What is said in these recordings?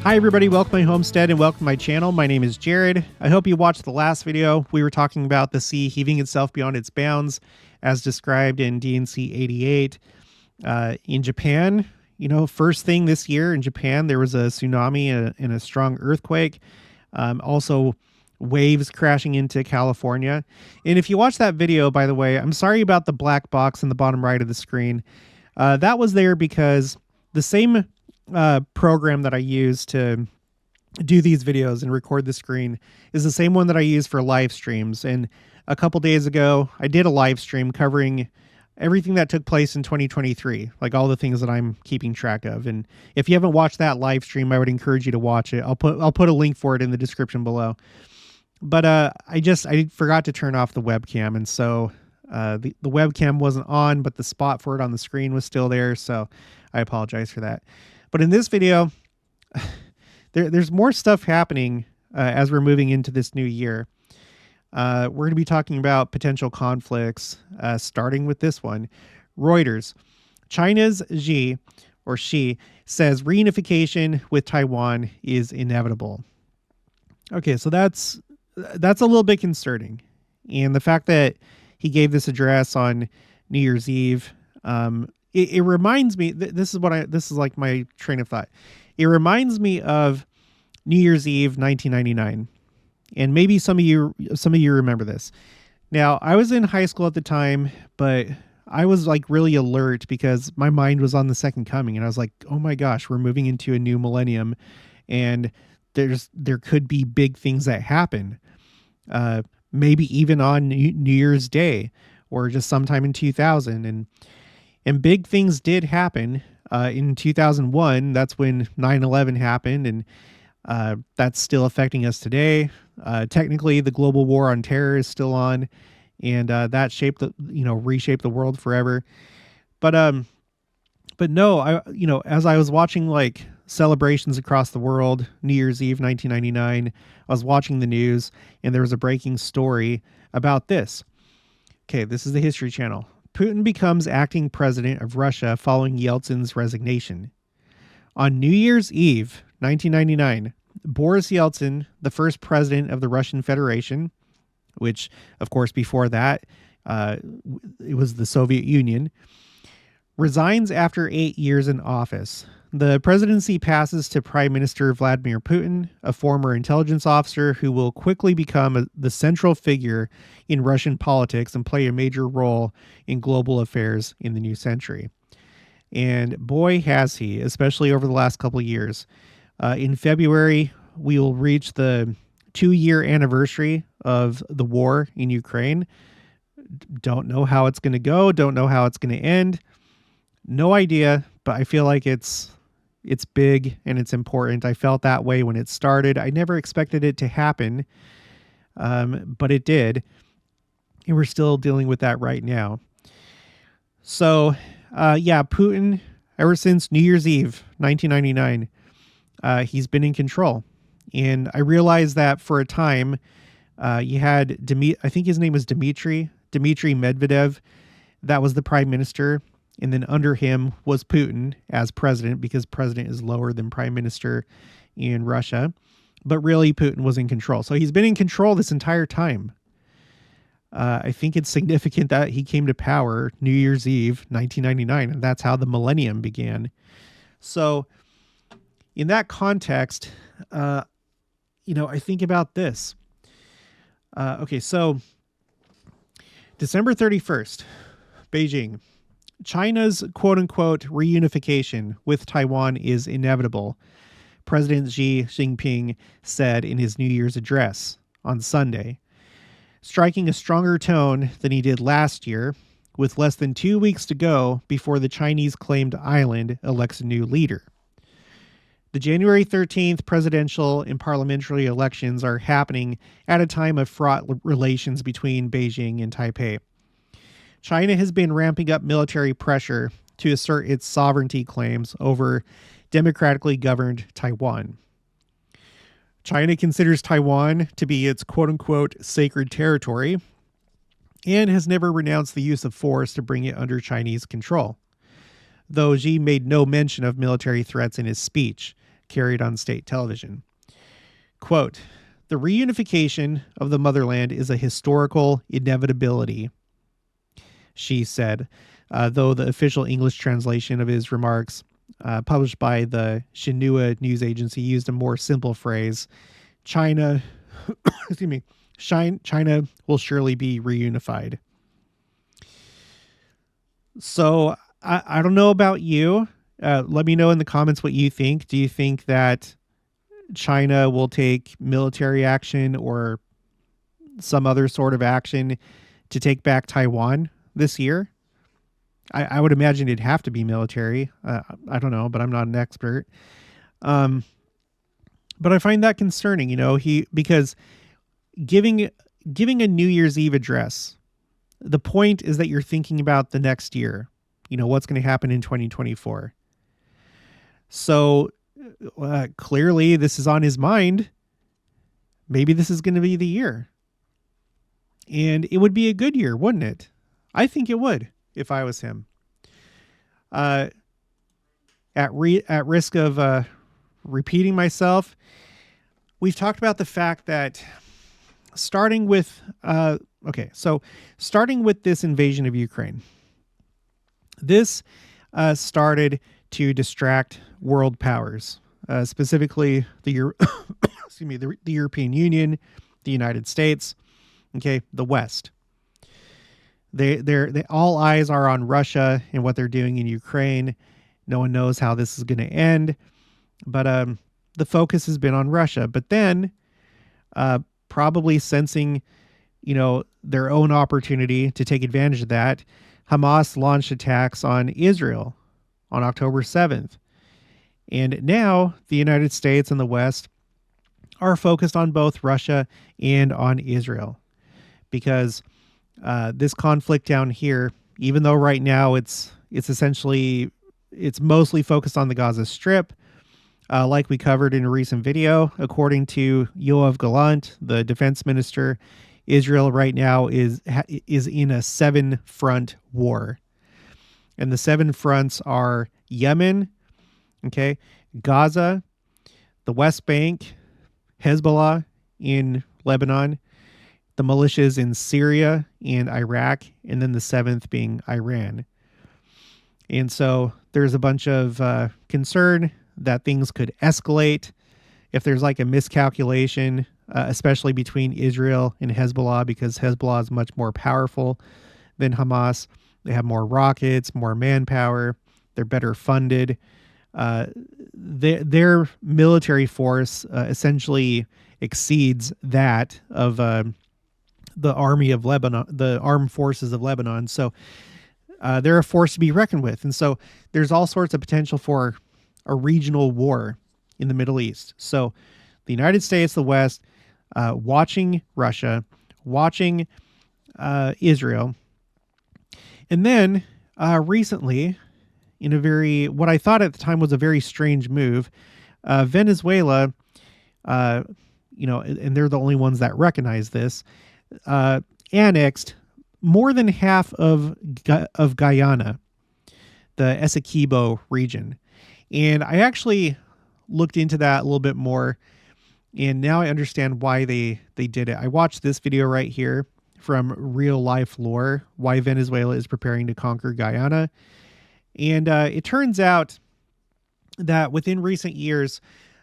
Hi everybody, welcome to my homestead and welcome to my channel. My name is Jared. I hope you watched the last video. We were talking about the sea heaving itself beyond its bounds as described in DNC 88. In Japan, first thing this year in Japan, there was a tsunami and a strong earthquake. Also waves crashing into California. And if you watch that video, by the way, I'm sorry about the black box in the bottom right of the screen. That was there because the same program that I use to do these videos and record the screen is the same one that I use for live streams. And a couple days ago, I did a live stream covering everything that took place in 2023, like all the things that I'm keeping track of. And if you haven't watched that live stream, I would encourage you to watch it. I'll put a link for it in the description below. But I forgot to turn off the webcam, and so the webcam wasn't on, but the spot for it on the screen was still there. So I apologize for that. But in this video, there's more stuff happening as we're moving into this new year. We're going to be talking about potential conflicts, starting with this one. Reuters. China's Xi says reunification with Taiwan is inevitable. Okay, so that's a little bit concerning. And the fact that he gave this address on New Year's Eve, it reminds me, this is like my train of thought. It reminds me of New Year's Eve, 1999. And maybe some of you remember this. Now, I was in high school at the time, but I was like really alert because my mind was on the second coming. And I was like, oh my gosh, we're moving into a new millennium. And there could be big things that happen. Maybe even on New Year's Day or just sometime in 2000. And big things did happen. In 2001, that's when 9/11 happened, and that's still affecting us today. Technically, the global war on terror is still on, and that reshaped the world forever. But no, as I was watching like celebrations across the world, New Year's Eve 1999, I was watching the news, and there was a breaking story about this. Okay, this is the History Channel. Putin becomes acting president of Russia following Yeltsin's resignation. On New Year's Eve, 1999, Boris Yeltsin, the first president of the Russian Federation, which, of course, before that, it was the Soviet Union, resigns after 8 years in office. The presidency passes to Prime Minister Vladimir Putin, a former intelligence officer who will quickly become the central figure in Russian politics and play a major role in global affairs in the new century. And boy, has he, especially over the last couple of years. In February, we will reach the 2-year anniversary of the war in Ukraine. Don't know how it's going to go. Don't know how it's going to end. No idea, but I feel like it's big and it's important. I felt that way when it started. I never expected it to happen, but it did. And we're still dealing with that right now. So, Putin, ever since New Year's Eve, 1999, he's been in control. And I realized that for a time, you had I think his name was Dmitry Medvedev. That was the prime minister. And then under him was Putin as president, because president is lower than prime minister in Russia. But really, Putin was in control. So he's been in control this entire time. I think it's significant that he came to power New Year's Eve, 1999, and that's how the millennium began. So in that context, I think about this. So December 31st, Beijing. China's quote-unquote reunification with Taiwan is inevitable, President Xi Jinping said in his New Year's address on Sunday, striking a stronger tone than he did last year, with less than 2 weeks to go before the Chinese-claimed island elects a new leader. The January 13th presidential and parliamentary elections are happening at a time of fraught relations between Beijing and Taipei. China has been ramping up military pressure to assert its sovereignty claims over democratically governed Taiwan. China considers Taiwan to be its quote-unquote sacred territory and has never renounced the use of force to bring it under Chinese control. Though Xi made no mention of military threats in his speech, carried on state television. Quote, "The reunification of the motherland is a historical inevitability," she said, though the official English translation of his remarks, published by the Xinhua news agency, used a more simple phrase: China, excuse me, China will surely be reunified. So I don't know about you. Let me know in the comments what you think. Do you think that China will take military action or some other sort of action to take back Taiwan this year? I would imagine it'd have to be military. I don't know, but I'm not an expert. But I find that concerning, because giving a New Year's Eve address, the point is that you're thinking about the next year, what's going to happen in 2024. So clearly this is on his mind. Maybe this is going to be the year. And it would be a good year, wouldn't it? I think it would if I was him. At risk of repeating myself, we've talked about the fact that starting with this invasion of Ukraine, this started to distract world powers, specifically the European Union, the United States, the West. They all eyes are on Russia and what they're doing in Ukraine. No one knows how this is going to end, but the focus has been on Russia. But then, probably sensing, their own opportunity to take advantage of that, Hamas launched attacks on Israel on October 7th. And now the United States and the West are focused on both Russia and on Israel, because this conflict down here, even though right now it's mostly focused on the Gaza Strip, like we covered in a recent video, according to Yoav Gallant, the defense minister, Israel right now is in a 7-front war. And the 7 fronts are Yemen, Gaza, the West Bank, Hezbollah in Lebanon, the militias in Syria and Iraq, and then the 7th being Iran. And so there's a bunch of concern that things could escalate if there's like a miscalculation, especially between Israel and Hezbollah, because Hezbollah is much more powerful than Hamas. They have more rockets, more manpower. They're better funded. Their military force essentially exceeds that of the army of Lebanon, the armed forces of Lebanon. So they're a force to be reckoned with. And so there's all sorts of potential for a regional war in the Middle East. So the United States, the West, watching Russia, watching Israel. And then recently, in what I thought at the time was a very strange move, Venezuela, and they're the only ones that recognize this, annexed more than half of Guyana, the Essequibo region. And I actually looked into that a little bit more, and now I understand why they did it. I watched this video right here from Real Life Lore, why Venezuela is preparing to conquer Guyana. And it turns out that within recent years,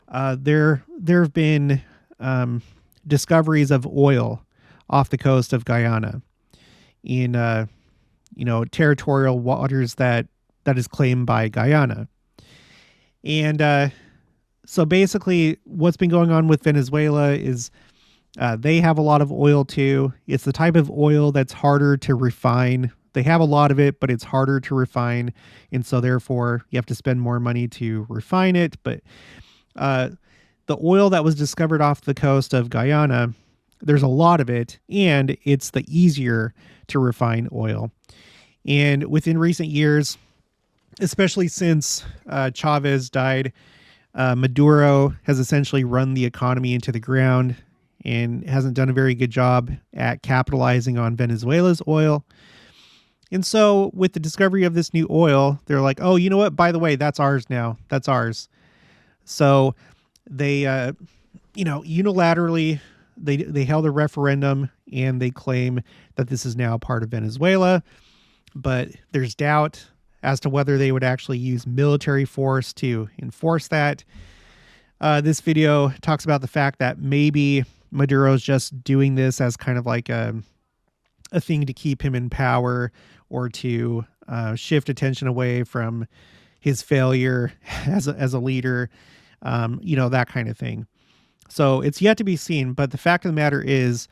there have been discoveries of oil off the coast of Guyana in territorial waters that is claimed by Guyana. And so basically what's been going on with Venezuela is they have a lot of oil too. It's the type of oil that's harder to refine. They have a lot of it, but it's harder to refine. And so therefore you have to spend more money to refine it. But the oil that was discovered off the coast of Guyana, there's a lot of it, and it's the easier to refine oil. And within recent years, especially since Chavez died, Maduro has essentially run the economy into the ground and hasn't done a very good job at capitalizing on Venezuela's oil. And so with the discovery of this new oil, they're like, oh, you know what? By the way, that's ours now. That's ours. So they, unilaterally, they held a referendum and they claim that this is now part of Venezuela. But there's doubt as to whether they would actually use military force to enforce that. This video talks about the fact that maybe Maduro's just doing this as kind of like a thing to keep him in power, or to shift attention away from his failure as a leader, that kind of thing. So it's yet to be seen. But the fact of the matter is,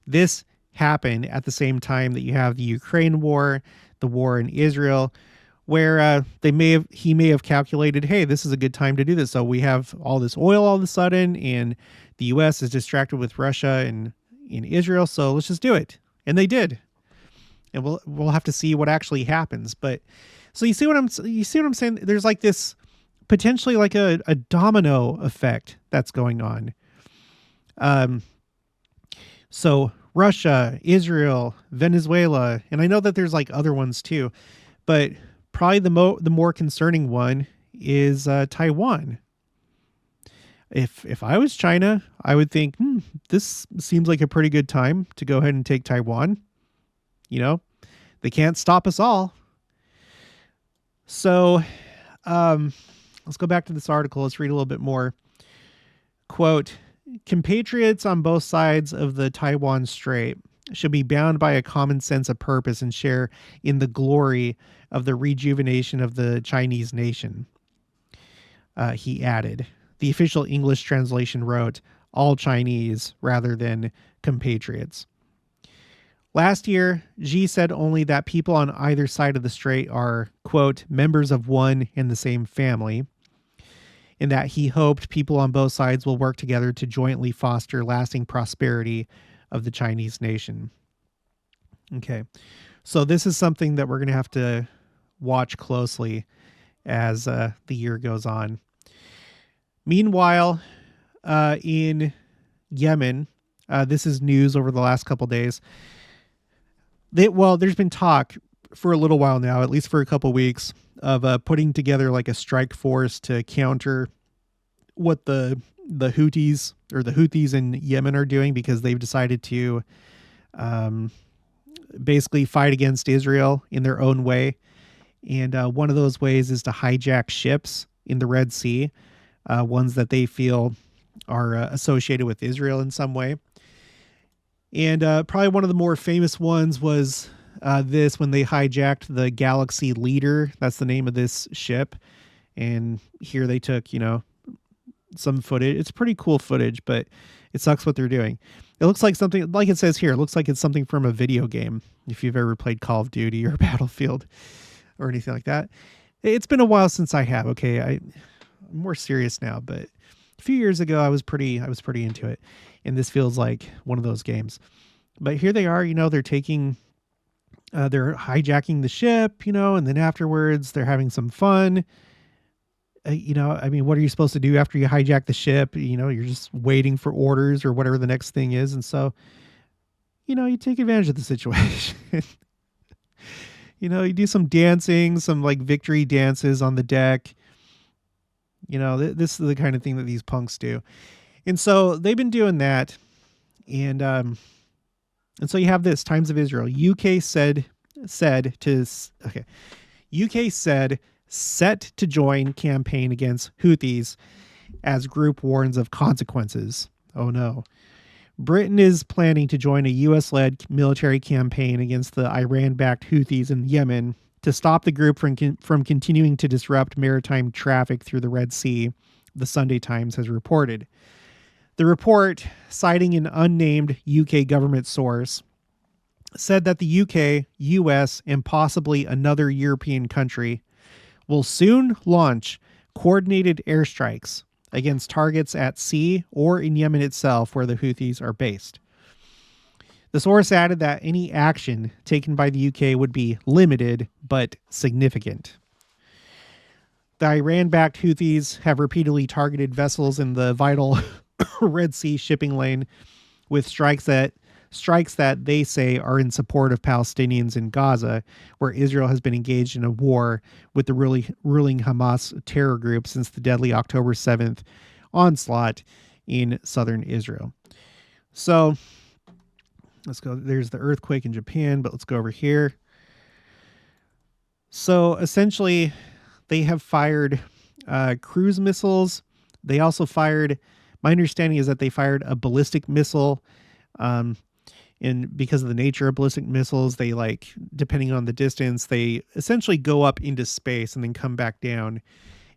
this happened at the same time that you have the Ukraine war, the war in Israel, where he may have calculated, hey, this is a good time to do this. So we have all this oil all of a sudden, and the U.S. is distracted with Russia and in Israel, so let's just do it. And they did. And we'll have to see what actually happens. But so you see what I'm saying? There's like this potentially like a domino effect that's going on. So Russia, Israel, Venezuela, and I know that there's like other ones too, but probably the more concerning one is Taiwan. If I was China, I would think, this seems like a pretty good time to go ahead and take Taiwan. They can't stop us all. So let's go back to this article. Let's read a little bit more. Quote, compatriots on both sides of the Taiwan Strait should be bound by a common sense of purpose and share in the glory of the rejuvenation of the Chinese nation. He added. The official English translation wrote, all Chinese rather than compatriots. Last year, Xi said only that people on either side of the strait are, quote, members of one and the same family, and that he hoped people on both sides will work together to jointly foster lasting prosperity of the Chinese nation. Okay, so this is something that we're going to have to watch closely as the year goes on. Meanwhile, in Yemen, this is news over the last couple days. There's been talk for a little while now, at least for a couple weeks, of putting together like a strike force to counter what the Houthis in Yemen are doing, because they've decided to basically fight against Israel in their own way. And one of those ways is to hijack ships in the Red Sea, ones that they feel are associated with Israel in some way. And probably one of the more famous ones was when they hijacked the Galaxy Leader. That's the name of this ship. And here they took, some footage. It's pretty cool footage, but it sucks what they're doing. It looks like something, like it says here, it looks like it's something from a video game, if you've ever played Call of Duty or Battlefield or anything like that. It's been a while since I have. Okay, I'm more serious now, but a few years ago I was pretty into it, and this feels like one of those games. But here they are, they're taking, they're hijacking the ship, and then afterwards they're having some fun. What are you supposed to do after you hijack the ship? You're just waiting for orders or whatever the next thing is. And so, you take advantage of the situation. You do some dancing, some like victory dances on the deck. This is the kind of thing that these punks do. And so they've been doing that. And so you have this, Times of Israel. UK said set to join campaign against Houthis as group warns of consequences. Oh no. Britain is planning to join a US-led military campaign against the Iran-backed Houthis in Yemen to stop the group from continuing to disrupt maritime traffic through the Red Sea, the Sunday Times has reported. The report, citing an unnamed UK government source, said that the UK, US, and possibly another European country will soon launch coordinated airstrikes against targets at sea or in Yemen itself, where the Houthis are based. The source added that any action taken by the UK would be limited but significant. The Iran-backed Houthis have repeatedly targeted vessels in the vital Red Sea shipping lane with strikes that strikes that they say are in support of Palestinians in Gaza, where Israel has been engaged in a war with the ruling Hamas terror group since the deadly October 7th onslaught in southern Israel. So let's go. There's the earthquake in Japan, but let's go over here. So essentially, they have fired cruise missiles. They also fired, my understanding is that they fired a ballistic missile. And because of the nature of ballistic missiles, they, like, depending on the distance, they essentially go up into space and then come back down.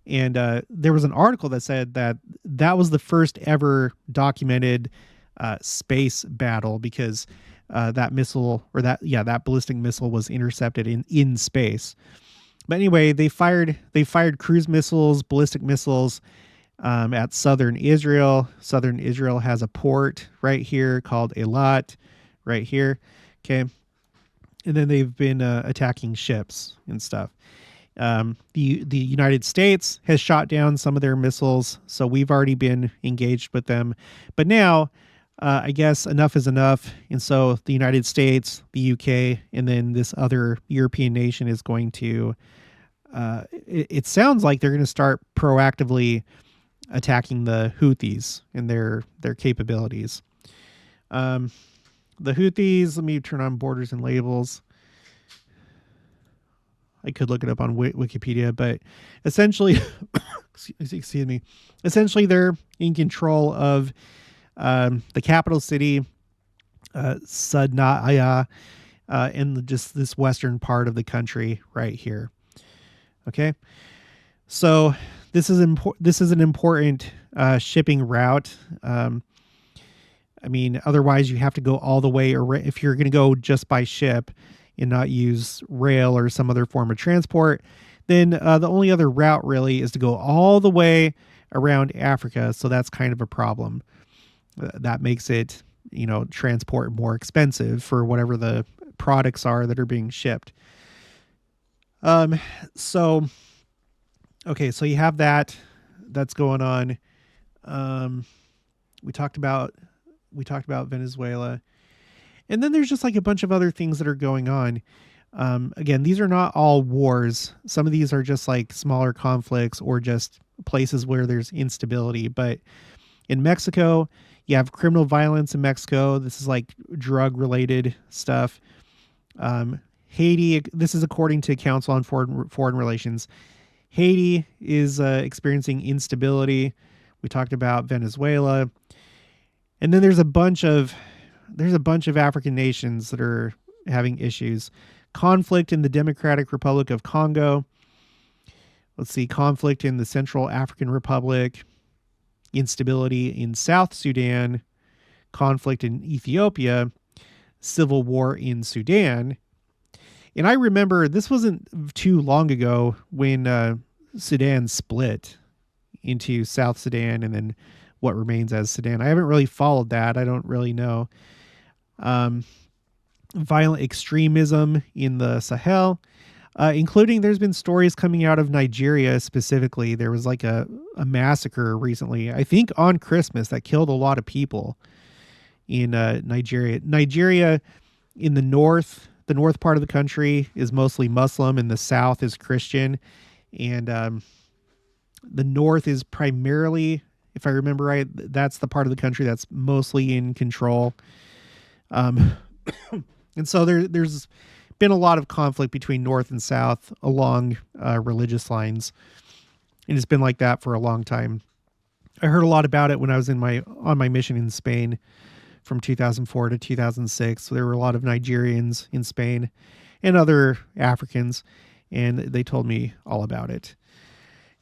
And there was an article that said that that was the first ever documented space battle, because that missile, or that ballistic missile was intercepted in space. But anyway, they fired cruise missiles, ballistic missiles at southern Israel. Southern Israel has a port right here called Eilat, right here. Okay. And then they've been attacking ships and stuff. The United States has shot down some of their missiles, so we've already been engaged with them. But now, I guess enough is enough. And so the United States, the UK, and then this other European nation is going to, it sounds like they're going to start proactively attacking the Houthis and their capabilities. The Houthis, let me turn on borders and labels. I could look it up on Wikipedia, but essentially, excuse me, essentially they're in control of the capital city, Sana'a, in just this western part of the country right here. Okay, so this is an important shipping route. I mean, otherwise you have to go all the way, or if you're going to go just by ship and not use rail or some other form of transport, then the only other route really is to go all the way around Africa. So that's kind of a problem. That makes it, transport more expensive for whatever the products are that are being shipped. So you have that's going on. We talked about Venezuela, and then there's just like a bunch of other things that are going on. Again, these are not all wars. Some of these are just like smaller conflicts or just places where there's instability. But in Mexico, you have criminal violence in Mexico. This is like drug related stuff. Haiti, this is according to Council on Foreign Relations. Haiti is experiencing instability. We talked about Venezuela. And then there's a bunch of African nations that are having issues. Conflict in the Democratic Republic of Congo. Let's see, conflict in the Central African Republic. Instability in South Sudan. Conflict in Ethiopia. Civil war in Sudan. And I remember this wasn't too long ago when Sudan split into South Sudan and then what remains as Sudan. I haven't really followed that. I don't really know. Violent extremism in the Sahel, including there's been stories coming out of Nigeria specifically. There was like a massacre recently, I think on Christmas, that killed a lot of people in Nigeria. Nigeria in the north part of the country is mostly Muslim and the south is Christian. And the north is primarily, if I remember right, that's the part of the country that's mostly in control. And so there's been a lot of conflict between North and South along religious lines. And it's been like that for a long time. I heard a lot about it when I was on my mission in Spain from 2004 to 2006. So there were a lot of Nigerians in Spain and other Africans, and they told me all about it.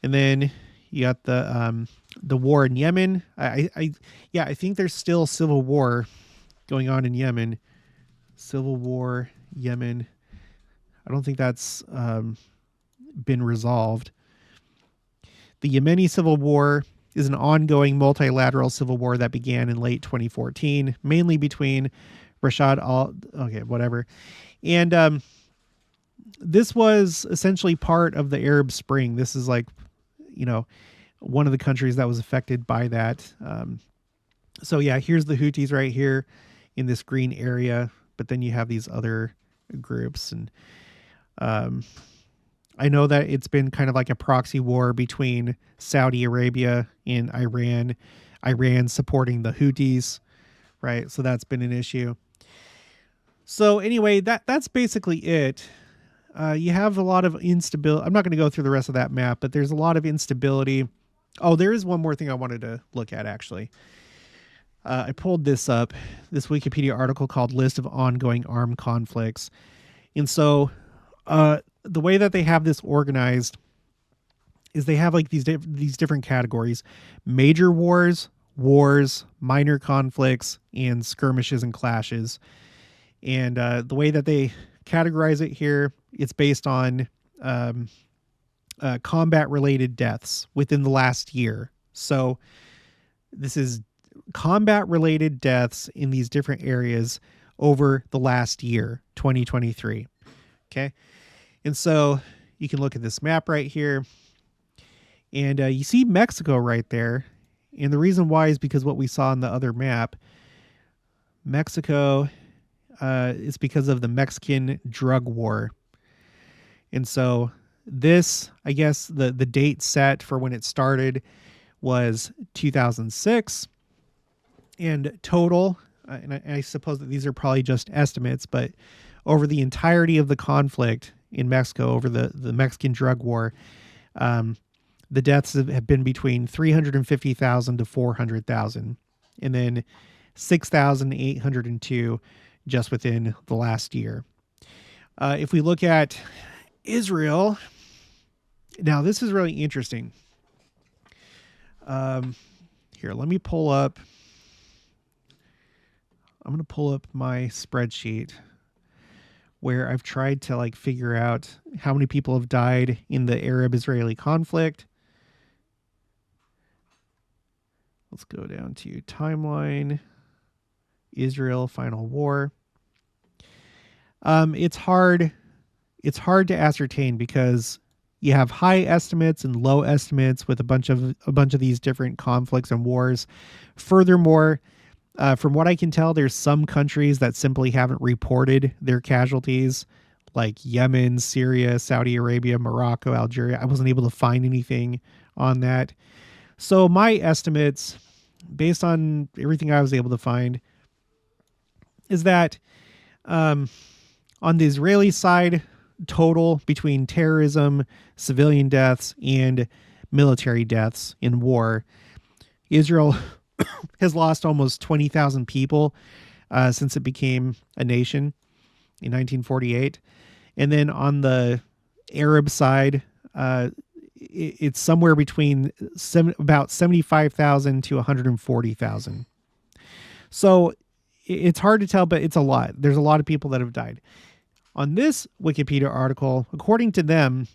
And then you got the war in Yemen. I think there's still civil war going on in Yemen. Civil war, Yemen. I don't think that's been resolved. The Yemeni civil war is an ongoing multilateral civil war that began in late 2014, mainly between And this was essentially part of the Arab Spring. This is like, one of the countries that was affected by that. So yeah, here's the Houthis right here in this green area, but then you have these other groups. And I know that it's been kind of like a proxy war between Saudi Arabia and Iran supporting the Houthis, right? So that's been an issue. So anyway, that's basically it. You have a lot of instability. I'm not going to go through the rest of that map, but there's a lot of instability. Oh, there is one more thing I wanted to look at, actually. I pulled this up, this Wikipedia article called List of Ongoing Armed Conflicts. And so the way that they have this organized is they have like these different categories: major wars, minor conflicts, and skirmishes and clashes. And the way that they categorize it here, it's based on combat-related deaths within the last year. So this is combat-related deaths in these different areas over the last year, 2023. Okay. And so you can look at this map right here, and you see Mexico right there. And the reason why is because what we saw in the other map, Mexico, is because of the Mexican drug war. And so this, I guess the date set for when it started was 2006. And total, and I suppose that these are probably just estimates, but over the entirety of the conflict in Mexico, over the Mexican drug war, the deaths have been between 350,000 to 400,000, and then 6,802 just within the last year. If we look at Israel, now this is really interesting. Here, let me pull up. I'm going to pull up my spreadsheet where I've tried to like figure out how many people have died in the Arab-Israeli conflict. Let's go down to timeline, Israel final war. It's hard to ascertain because you have high estimates and low estimates with a bunch of these different conflicts and wars. Furthermore, from what I can tell, there's some countries that simply haven't reported their casualties, like Yemen, Syria, Saudi Arabia, Morocco, Algeria. I wasn't able to find anything on that. So my estimates, based on everything I was able to find, is that on the Israeli side, total between terrorism, civilian deaths, and military deaths in war, Israel has lost almost 20,000 people since it became a nation in 1948. And then on the Arab side, it's somewhere between about 75,000 to 140,000. So it's hard to tell, but it's a lot. There's a lot of people that have died. On this Wikipedia article, according to them,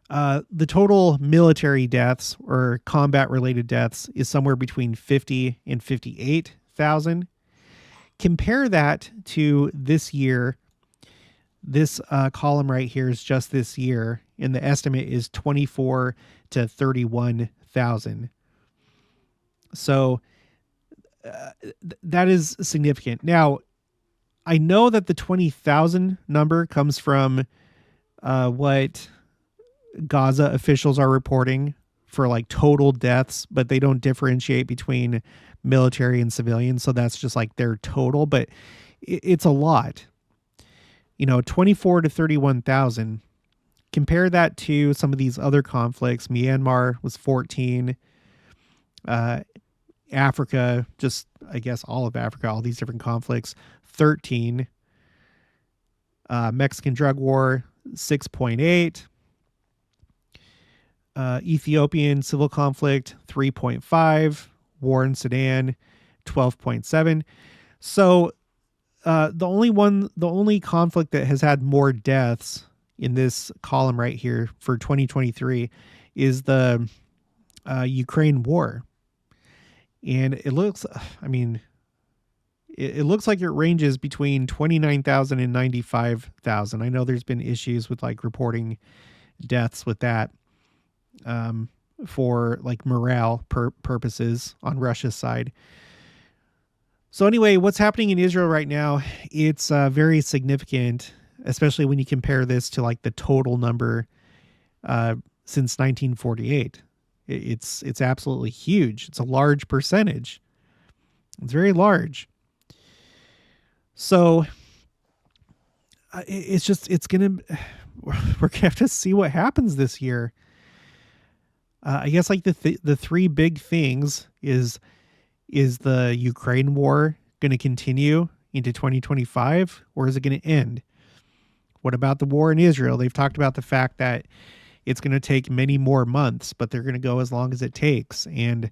the total military deaths or combat-related deaths is somewhere between 50 and 58,000. Compare that to this year. This column right here is just this year, and the estimate is 24 to 31,000. So that is significant. Now, I know that the 20,000 number comes from what Gaza officials are reporting for like total deaths, but they don't differentiate between military and civilians. So that's just like their total, but it's a lot. 24 to 31,000. Compare that to some of these other conflicts. Myanmar was 14. Africa, just I guess all of Africa, all these different conflicts, 13. Mexican drug war, 6.8. Ethiopian civil conflict, 3.5. War in Sudan, 12.7. So the only conflict that has had more deaths in this column right here for 2023 is the Ukraine war. And it looks like it ranges between 29,000 and 95,000. I know there's been issues with like reporting deaths with that for like morale purposes on Russia's side. So anyway, what's happening in Israel right now, it's very significant, especially when you compare this to like the total number since 1948. It's absolutely huge. It's a large percentage. It's very large. So we're going to have to see what happens this year. I guess like the three big things is the Ukraine war going to continue into 2025, or is it going to end? What about the war in Israel? They've talked about the fact that it's going to take many more months, but they're going to go as long as it takes. And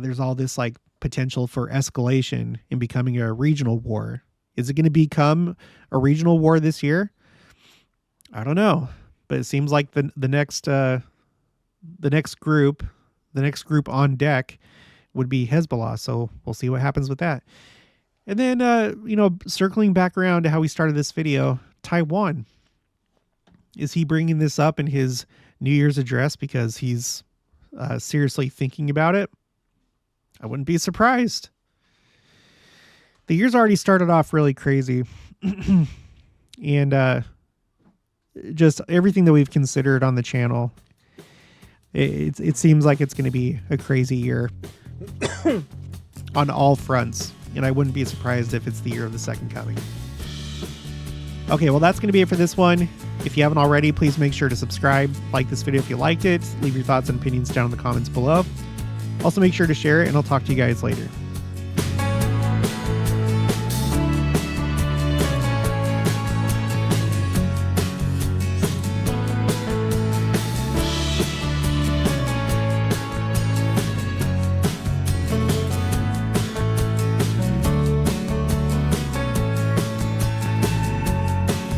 there's all this like potential for escalation and becoming a regional war. Is it going to become a regional war this year? I don't know, but it seems like the next group on deck would be Hezbollah. So we'll see what happens with that. And then, circling back around to how we started this video, Taiwan. Is he bringing this up in his New Year's address because he's seriously thinking about it? I wouldn't be surprised. The year's already started off really crazy. And just everything that we've considered on the channel, it seems like it's going to be a crazy year on all fronts. And I wouldn't be surprised if it's the year of the second coming. Okay, well, that's going to be it for this one. If you haven't already, please make sure to subscribe, like this video if you liked it, leave your thoughts and opinions down in the comments below. Also, make sure to share it, and I'll talk to you guys later.